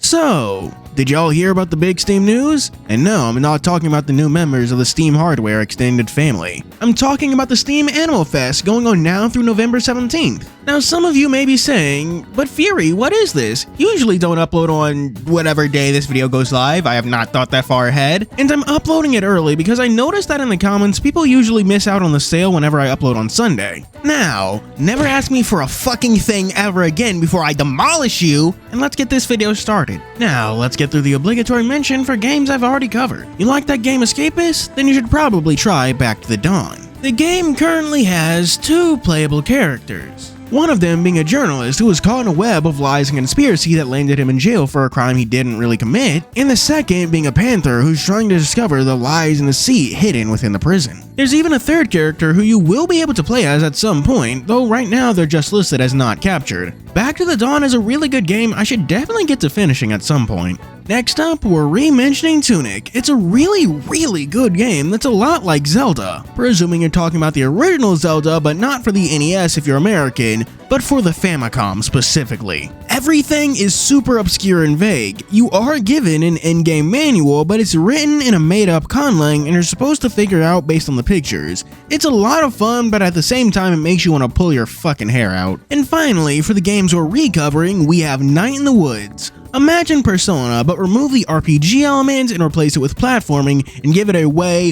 So, did y'all hear about the big Steam news? And no, I'm not talking about the new members of the Steam Hardware extended family. I'm talking about the Steam Animal Fest going on now through November 17th. Now, some of you may be saying, but Furry, what is this? You usually don't upload on whatever day this video goes live. I have not thought that far ahead. And I'm uploading it early because I noticed that in the comments, people usually miss out on the sale whenever I upload on Sunday. Now, never ask me for a fucking thing ever again before I demolish you, and let's get this video started. Now, let's get through the obligatory mention for games I've already covered. You like that game Escapist? Then you should probably try Back to the Dawn. The game currently has 2 playable characters. One of them being a journalist who was caught in a web of lies and conspiracy that landed him in jail for a crime he didn't really commit, and the second being a panther who's trying to discover the lies and deceit hidden within the prison. There's even a third character who you will be able to play as at some point, though right now they're just listed as not captured. Back to the Dawn is a really good game I should definitely get to finishing at some point. Next up, we're re-mentioning Tunic. It's a really good game that's a lot like Zelda. Presuming you're talking about the original Zelda, but not for the NES if you're American, but for the Famicom specifically. Everything is super obscure and vague. You are given an in-game manual, but it's written in a made-up conlang and you're supposed to figure out based on the pictures. It's a lot of fun, but at the same time it makes you want to pull your fucking hair out. And finally, for the games we're recovering, we have Night in the Woods. Imagine Persona, but remove the RPG element and replace it with platforming and give it a way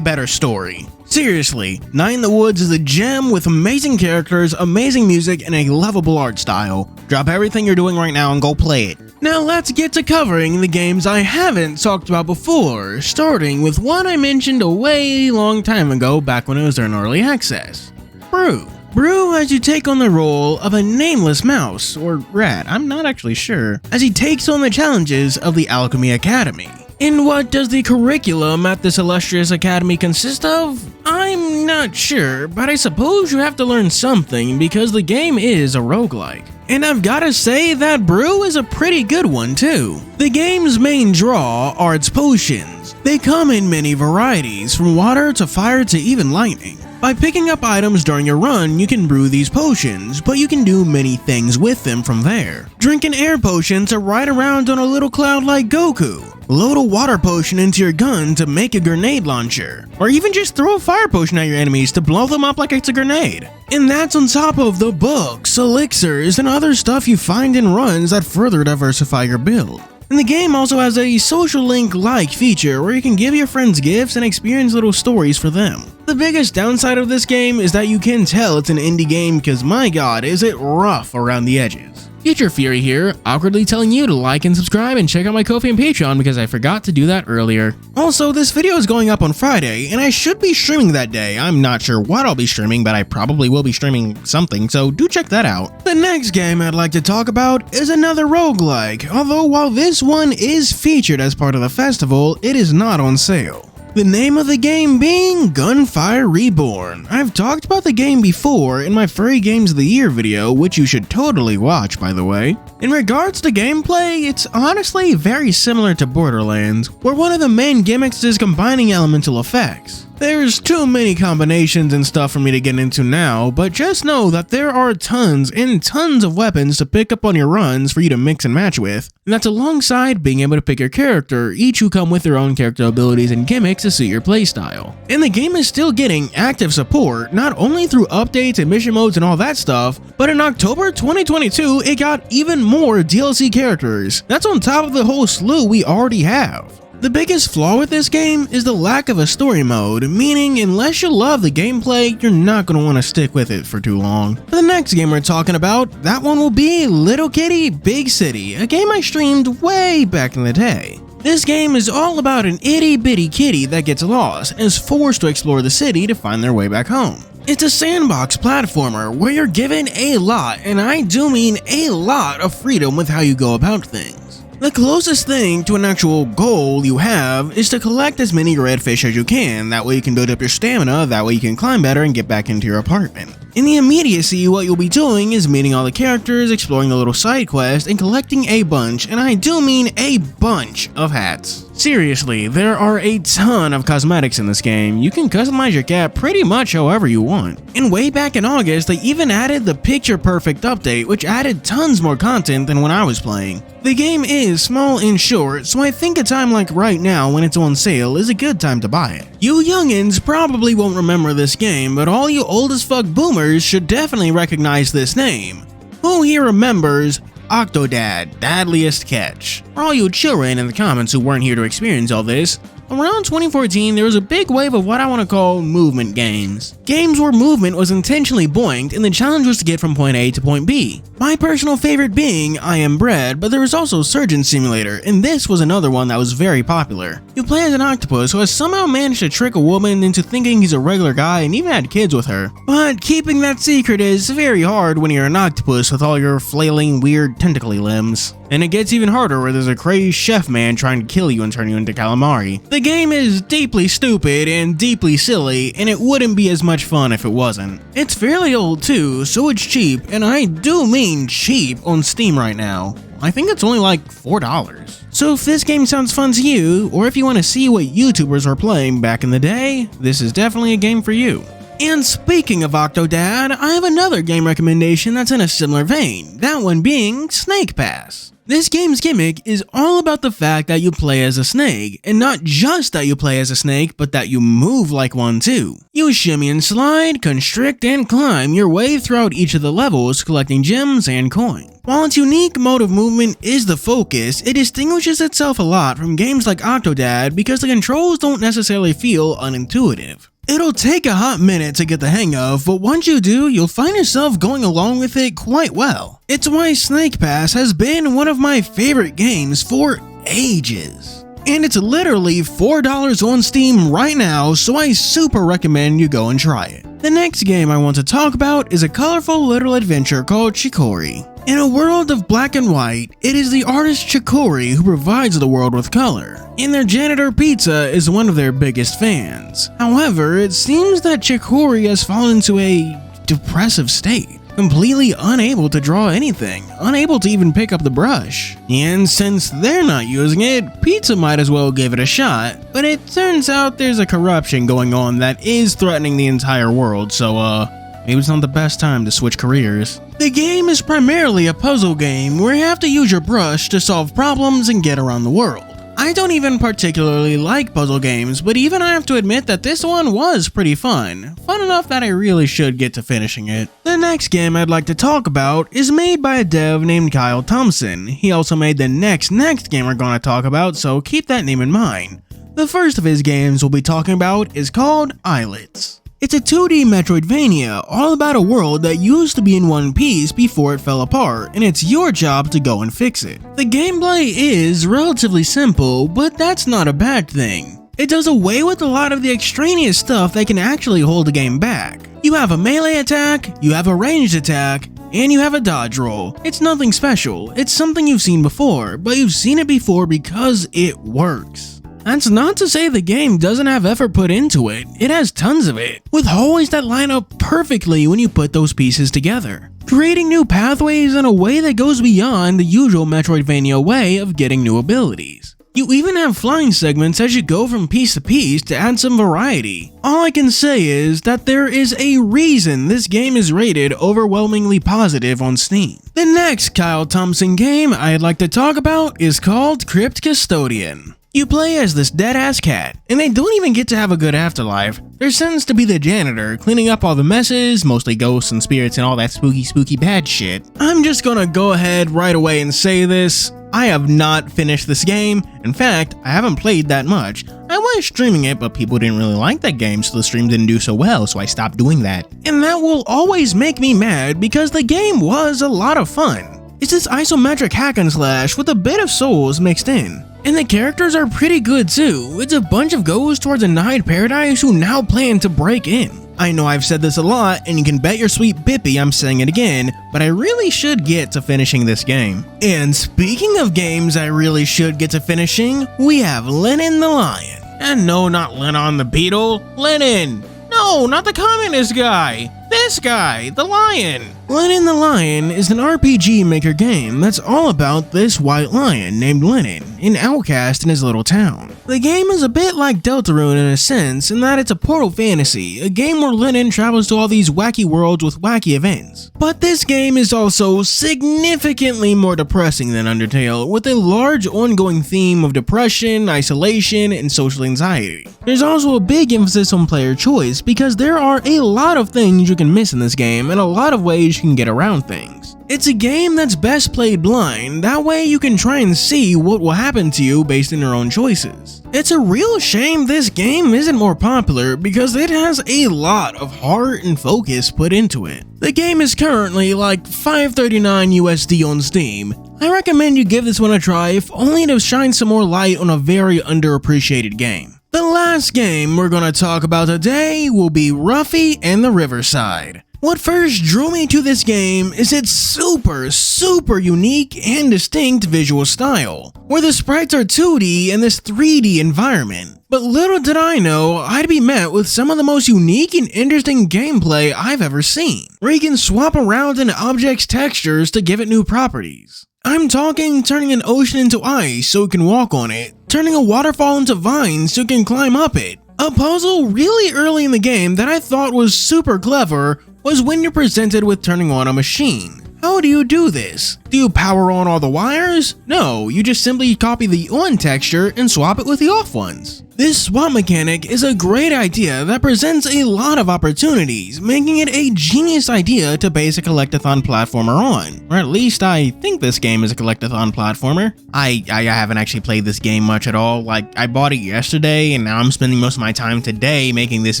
better story. Seriously, Night in the Woods is a gem with amazing characters, amazing music, and a lovable art style. Drop everything you're doing right now and go play it. Now let's get to covering the games I haven't talked about before, starting with one I mentioned a way long time ago back when it was in early access. Brew. Brew has you take on the role of a nameless mouse, or rat, I'm not actually sure, as he takes on the challenges of the Alchemy Academy. And what does the curriculum at this illustrious academy consist of? I'm not sure, but I suppose you have to learn something because the game is a roguelike. And I've gotta say that Brew is a pretty good one too. The game's main draw are its potions. They come in many varieties, from water to fire to even lightning. By picking up items during your run, you can brew these potions, but you can do many things with them from there. Drink an air potion to ride around on a little cloud like Goku. Load a water potion into your gun to make a grenade launcher. Or even just throw a fire potion at your enemies to blow them up like it's a grenade. And that's on top of the books, elixirs, and other stuff you find in runs that further diversify your build. And the game also has a social link-like feature where you can give your friends gifts and experience little stories for them. The biggest downside of this game is that you can tell it's an indie game because my god is it rough around the edges. Future Fury here, awkwardly telling you to like and subscribe and check out my Ko-fi and Patreon because I forgot to do that earlier. Also, this video is going up on Friday and I should be streaming that day. I'm not sure what I'll be streaming, but I probably will be streaming something, so do check that out. The next game I'd like to talk about is another roguelike, although while this one is featured as part of the festival, it is not on sale. The name of the game being Gunfire Reborn. I've talked about the game before in my Furry Games of the Year video, which you should totally watch by the way. In regards to gameplay, it's honestly very similar to Borderlands, where one of the main gimmicks is combining elemental effects. There's too many combinations and stuff for me to get into now, but just know that there are tons and tons of weapons to pick up on your runs for you to mix and match with, and that's alongside being able to pick your character, each who come with their own character abilities and gimmicks to suit your playstyle. And the game is still getting active support, not only through updates and mission modes and all that stuff, but in October 2022 it got even more DLC characters. That's on top of the whole slew we already have. The biggest flaw with this game is the lack of a story mode, meaning unless you love the gameplay, you're not going to want to stick with it for too long. For the next game we're talking about, that one will be Little Kitty Big City, a game I streamed way back in the day. This game is all about an itty bitty kitty that gets lost and is forced to explore the city to find their way back home. It's a sandbox platformer where you're given a lot, and I do mean a lot, of freedom with how you go about things. The closest thing to an actual goal you have is to collect as many red fish as you can, that way you can build up your stamina, that way you can climb better and get back into your apartment. In the immediacy, what you'll be doing is meeting all the characters, exploring the little side quest, and collecting a bunch, and I do mean a bunch, of hats. Seriously, there are a ton of cosmetics in this game. You can customize your cat pretty much however you want. And way back in August, they even added the Picture Perfect update, which added tons more content than when I was playing. The game is small and short, so I think a time like right now when it's on sale is a good time to buy it. You youngins probably won't remember this game, but all you old as fuck boomers should definitely recognize this name. Who here remembers Octodad, Dadliest catch? For all you children in the comments who weren't here to experience all this, around 2014 there was a big wave of what I want to call movement games. Games where movement was intentionally buoyant and the challenge was to get from point A to point B. My personal favorite being I Am Bread, but there was also Surgeon Simulator, and this was another one that was very popular. You play as an octopus who has somehow managed to trick a woman into thinking he's a regular guy and even had kids with her. But keeping that secret is very hard when you're an octopus with all your flailing, weird, tentacly limbs. And it gets even harder where there's a crazed chef man trying to kill you and turn you into calamari. The game is deeply stupid and deeply silly, and it wouldn't be as much fun if it wasn't. It's fairly old too, so it's cheap, and I do mean cheap, on Steam right now. I think it's only like $4. So if this game sounds fun to you, or if you want to see what YouTubers were playing back in the day, this is definitely a game for you. And speaking of Octodad, I have another game recommendation that's in a similar vein, that one being Snake Pass. This game's gimmick is all about the fact that you play as a snake, and not just that you play as a snake, but that you move like one too. You shimmy and slide, constrict, and climb your way throughout each of the levels, collecting gems and coin. While its unique mode of movement is the focus, it distinguishes itself a lot from games like Octodad because the controls don't necessarily feel unintuitive. It'll take a hot minute to get the hang of, but once you do, you'll find yourself going along with it quite well. It's why Snake Pass has been one of my favorite games for ages. And it's literally $4 on Steam right now, so I super recommend you go and try it. The next game I want to talk about is a colorful little adventure called Chicory. In a world of black and white, it is the artist Chicory who provides the world with color, and their janitor Pizza is one of their biggest fans. However, it seems that Chicory has fallen into a depressive state, completely unable to draw anything, unable to even pick up the brush. And since they're not using it, Pizza might as well give it a shot, but it turns out there's a corruption going on that is threatening the entire world, so maybe it's not the best time to switch careers. The game is primarily a puzzle game where you have to use your brush to solve problems and get around the world. I don't even particularly like puzzle games, but even I have to admit that this one was pretty fun. Fun enough that I really should get to finishing it. The next game I'd like to talk about is made by a dev named Kyle Thompson. He also made the next game we're going to talk about, so keep that name in mind. The first of his games we'll be talking about is called Islets. It's a 2D Metroidvania all about a world that used to be in one piece before it fell apart, and it's your job to go and fix it. The gameplay is relatively simple, but that's not a bad thing. It does away with a lot of the extraneous stuff that can actually hold the game back. You have a melee attack, you have a ranged attack, and you have a dodge roll. It's nothing special, it's something you've seen before, but you've seen it before because it works. That's not to say the game doesn't have effort put into it, it has tons of it, with hallways that line up perfectly when you put those pieces together, creating new pathways in a way that goes beyond the usual Metroidvania way of getting new abilities. You even have flying segments as you go from piece to piece to add some variety. All I can say is that there is a reason this game is rated overwhelmingly positive on Steam. The next Kyle Thompson game I'd like to talk about is called Crypt Custodian. You play as this dead-ass cat, and they don't even get to have a good afterlife. They're sentenced to be the janitor, cleaning up all the messes, mostly ghosts and spirits and all that spooky bad shit. I'm just gonna go ahead right away and say this. I have not finished this game. In fact, I haven't played that much. I was streaming it, but people didn't really like that game, so the stream didn't do so well, so I stopped doing that. And that will always make me mad because the game was a lot of fun. It's this isometric hack and slash with a bit of Souls mixed in. And the characters are pretty good too. It's a bunch of ghosts towards a Nihide paradise who now plan to break in. I know I've said this a lot, and you can bet your sweet Bippy I'm saying it again, but I really should get to finishing this game. And speaking of games I really should get to finishing, we have Lennon the Lion. And no, not Lennon the Beetle, Lennon! No, not the communist guy! This guy, the lion! Lennon the Lion is an RPG maker game that's all about this white lion named Lennon, an outcast in his little town. The game is a bit like Deltarune in a sense in that it's a portal fantasy, a game where Lennon travels to all these wacky worlds with wacky events. But this game is also significantly more depressing than Undertale, with a large ongoing theme of depression, isolation, and social anxiety. There's also a big emphasis on player choice because there are a lot of things you can miss in this game and a lot of ways you can get around things. It's a game that's best played blind, that way you can try and see what will happen to you based on your own choices. It's a real shame this game isn't more popular because it has a lot of heart and focus put into it. The game is currently like $5.39 USD on Steam. I recommend you give this one a try if only to shine some more light on a very underappreciated game. The last game we're gonna talk about today will be Ruffy and the Riverside. What first drew me to this game is its super unique and distinct visual style, where the sprites are 2D in this 3D environment. But little did I know I'd be met with some of the most unique and interesting gameplay I've ever seen, where you can swap around an object's textures to give it new properties. I'm talking turning an ocean into ice so you can walk on it, turning a waterfall into vines so you can climb up it. A puzzle really early in the game that I thought was super clever was when you're presented with turning on a machine. How do you do this? Do you power on all the wires? No, you just simply copy the on texture and swap it with the off ones. This swap mechanic is a great idea that presents a lot of opportunities, making it a genius idea to base a collectathon platformer on. Or at least I think this game is a collectathon platformer. I haven't actually played this game much at all. Like, I bought it yesterday and now I'm spending most of my time today making this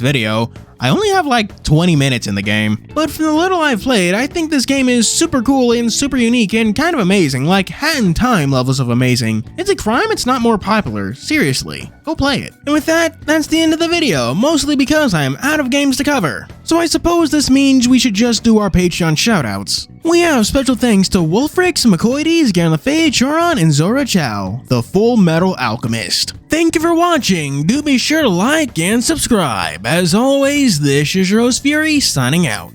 video. I only have like 20 minutes in the game. But from the little I've played, I think this game is super cool and super unique and kind of amazing, like Hat in Time levels of amazing. It's a crime it's not more popular, seriously. Go play it. And with that, that's the end of the video, mostly because I am out of games to cover. So I suppose this means we should just do our Patreon shoutouts. We have special thanks to Wolfrix, McCoides, Garnlafay, Choron, and Zora Chow, the Full Metal Alchemist. Thank you for watching. Do be sure to like and subscribe. As always, this is your host Furry, signing out.